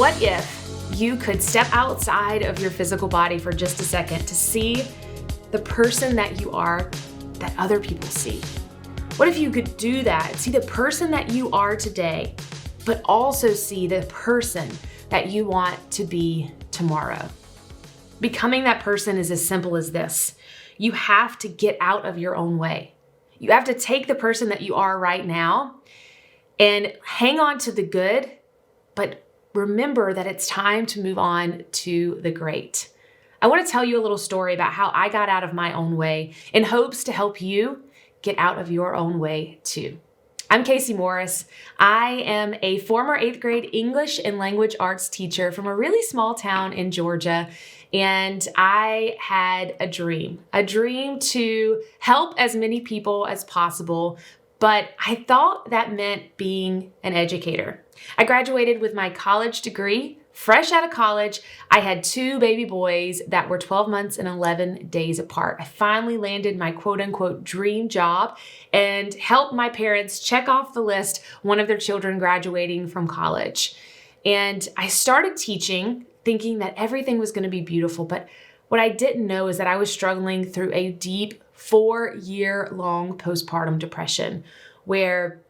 What if you could step outside of your physical body for just a second to see the person that you are that other people see? What if you could do that, see the person that you are today, but also see the person that you want to be tomorrow? Becoming that person is as simple as this. You have to get out of your own way. You have to take the person that you are right now and hang on to the good, but remember that it's time to move on to the great. I want to tell you a little story about how I got out of my own way in hopes to help you get out of your own way too. I'm Kayse Morris. I am a former 8th grade English and language arts teacher from a really small town in Georgia. And I had a dream to help as many people as possible. But I thought that meant being an educator. I graduated with my college degree. Fresh out of college, I had 2 baby boys that were 12 months and 11 days apart. I finally landed my quote unquote dream job and helped my parents check off the list one of their children graduating from college. And I started teaching thinking that everything was going to be beautiful. But what I didn't know is that I was struggling through a deep 4-year-long postpartum depression where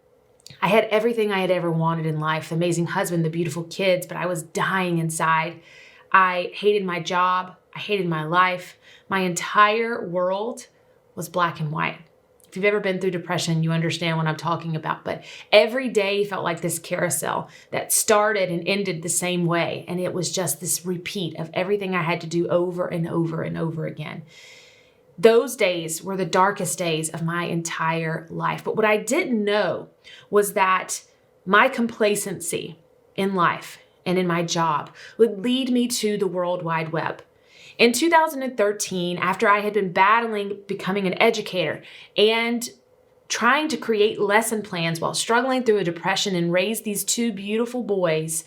I had everything I had ever wanted in life, the amazing husband, the beautiful kids, but I was dying inside. I hated my job. I hated my life. My entire world was black and white. If you've ever been through depression, you understand what I'm talking about. But every day felt like this carousel that started and ended the same way. And it was just this repeat of everything I had to do over and over and over again. Those days were the darkest days of my entire life. But what I didn't know was that my complacency in life and in my job would lead me to the World Wide Web. In 2013, after I had been battling becoming an educator and trying to create lesson plans while struggling through a depression and raise these 2 beautiful boys,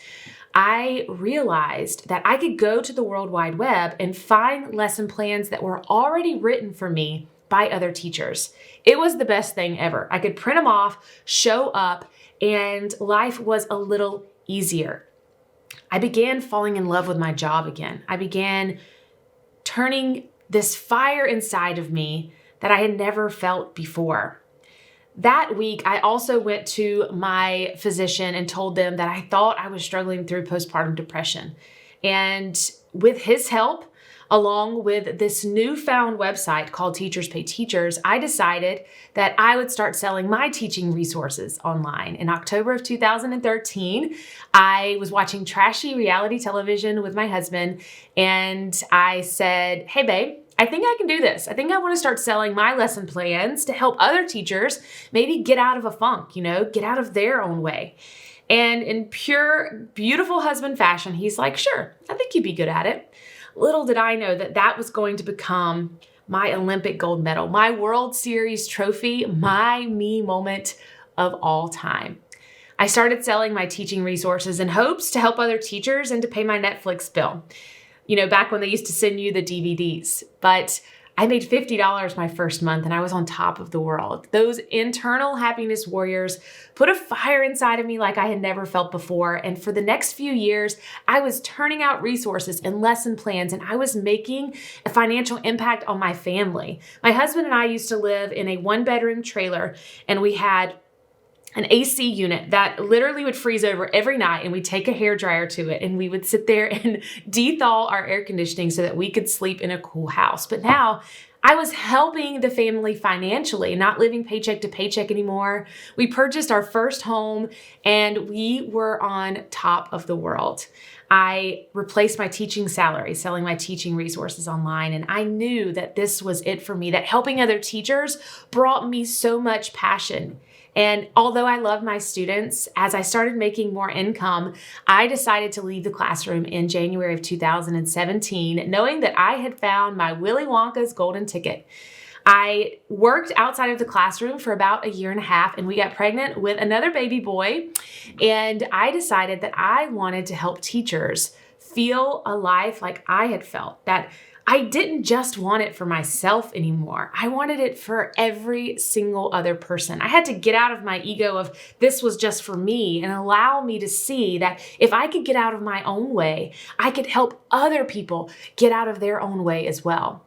I realized that I could go to the World Wide Web and find lesson plans that were already written for me by other teachers. It was the best thing ever. I could print them off, show up, and life was a little easier. I began falling in love with my job again. I began turning this fire inside of me that I had never felt before. That week, I also went to my physician and told them that I thought I was struggling through postpartum depression. And with his help, along with this newfound website called Teachers Pay Teachers, I decided that I would start selling my teaching resources online. In October of 2013, I was watching trashy reality television with my husband, and I said, "Hey, babe, I think I can do this. I think I want to start selling my lesson plans to help other teachers maybe get out of a funk, get out of their own way." And in pure, beautiful husband fashion, he's like, "Sure, I think you'd be good at it." Little did I know that that was going to become my Olympic gold medal, my World Series trophy, my me moment of all time. I started selling my teaching resources in hopes to help other teachers and to pay my Netflix bill. Back when they used to send you the DVDs. But I made $50 my first month and I was on top of the world. Those internal happiness warriors put a fire inside of me like I had never felt before. And for the next few years, I was turning out resources and lesson plans, and I was making a financial impact on my family. My husband and I used to live in a 1-bedroom trailer, and we had an AC unit that literally would freeze over every night, and we'd take a hairdryer to it and we would sit there and dethaw our air conditioning so that we could sleep in a cool house. But now I was helping the family financially, not living paycheck to paycheck anymore. We purchased our first home and we were on top of the world. I replaced my teaching salary, selling my teaching resources online, and I knew that this was it for me, that helping other teachers brought me so much passion. And although I love my students, as I started making more income, I decided to leave the classroom in January of 2017, knowing that I had found my Willy Wonka's golden ticket. I worked outside of the classroom for about 1.5 years, and we got pregnant with another baby boy. And I decided that I wanted to help teachers feel a life like I had felt, that I didn't just want it for myself anymore. I wanted it for every single other person. I had to get out of my ego of this was just for me and allow me to see that if I could get out of my own way, I could help other people get out of their own way as well.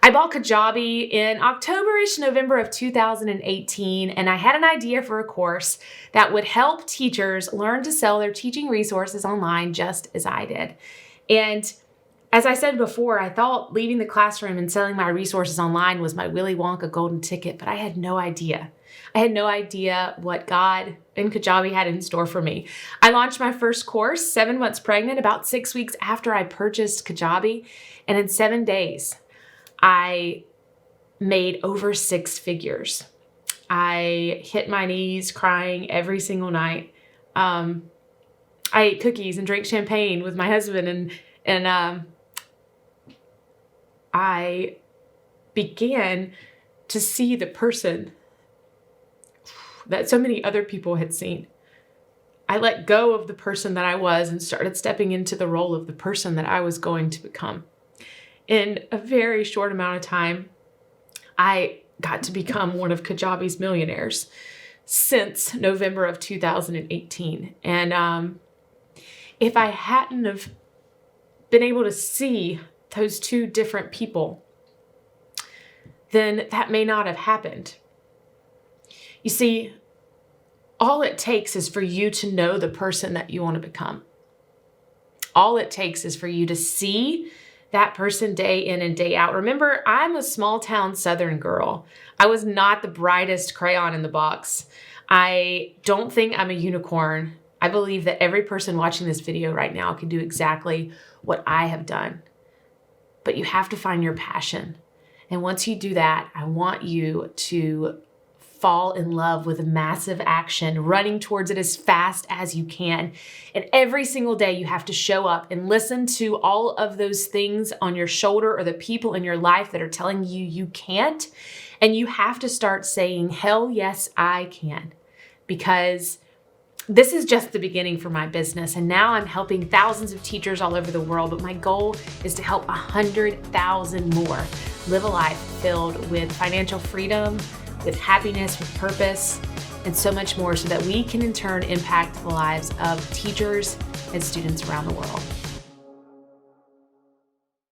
I bought Kajabi in October-ish, November of 2018, and I had an idea for a course that would help teachers learn to sell their teaching resources online just as I did. And as I said before, I thought leaving the classroom and selling my resources online was my Willy Wonka golden ticket, but I had no idea. I had no idea what God and Kajabi had in store for me. I launched my first course 7 months pregnant, about 6 weeks after I purchased Kajabi, and in 7 days, I made over 6 figures. I hit my knees crying every single night. I ate cookies and drank champagne with my husband, and I began to see the person that so many other people had seen. I let go of the person that I was and started stepping into the role of the person that I was going to become. In a very short amount of time, I got to become one of Kajabi's millionaires since November of 2018. And if I hadn't have been able to see those two different people, then that may not have happened. You see, all it takes is for you to know the person that you want to become. All it takes is for you to see that person day in and day out. Remember, I'm a small town Southern girl. I was not the brightest crayon in the box. I don't think I'm a unicorn. I believe that every person watching this video right now can do exactly what I have done. But you have to find your passion. And once you do that, I want you to fall in love with massive action, running towards it as fast as you can. And every single day you have to show up and listen to all of those things on your shoulder or the people in your life that are telling you you can't. And you have to start saying, hell yes, I can. Because this is just the beginning for my business. And now I'm helping thousands of teachers all over the world. But my goal is to help 100,000 more live a life filled with financial freedom, with happiness, with purpose, and so much more so that we can in turn impact the lives of teachers and students around the world.